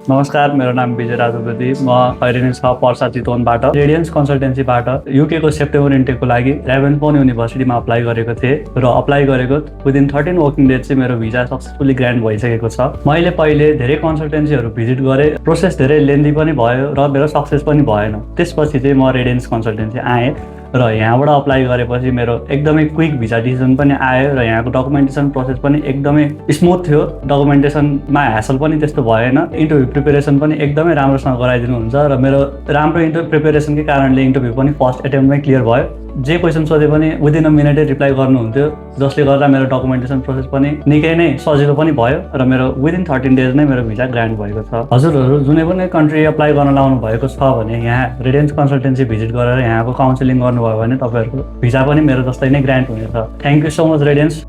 नमस्कार, मेरो नाम विजय राजोपति। म अहिले छ पर्सा चितवनबाट रेडियन्स कन्सल्टेन्सीबाट युकेको सेप्टेम्बर इन्टेकको लागि रेभेनपोर्ट युनिभर्सिटीमा अप्लाई गरेको थिएँ र अप्लाई गरेको विदिन 13 वर्किङ डेज चाहिँ मेरो भिजा सक्सेसफुली ग्रान्ट भइसकेको छ। मैले पहिले धेरै कन्सल्टेन्सीहरू भिजिट गरेँ, प्रोसेस धेरै लेन्दी पनि भयो र मेरो सक्सेस पनि भएन। त्यसपछि चाहिँ म रेडियन्स कन्सल्टेन्सी आएँ र यहाँबाट अप्लाई गरेपछि मेरो एकदमै क्विक भिजा डिसिजन पनि आयो र यहाँको डकुमेन्टेसन प्रोसेस पनि एकदमै स्मुथ थियो। डकुमेन्टेसनमा ह्यासल पनि त्यस्तो भएन। इन्टरभ्यू प्रिपेरेसन पनि एकदमै राम्रोसँग गराइदिनुहुन्छ र मेरो राम्रो इन्टरभ्यू प्रिपेरेसनकै कारणले इन्टरभ्यू पनि फर्स्ट एटेम्पमै क्लियर भयो। जे क्वेसन सोधे पनि विदिन अ मिनटै रिप्लाई गर्नुहुन्थ्यो, जसले गर्दा मेरो डकुमेन्टेसन प्रोसेस पनि निकै नै सजिलो पनि भयो र मेरो विदिन 13 डेज नै मेरो भिजा ग्रान्ट भएको छ। हजुरहरू जुनै पनि कन्ट्री अप्लाई गर्न लाउनु भएको छ भने यहाँ रेडियन्स कन्सल्टेन्सी भिजिट गरेर यहाँको काउन्सिलिङ गर्नुभयो भने तपाईँहरूको भिजा पनि मेरो जस्तै नै ग्रान्ट हुनेछ। Thank you so much Radiance.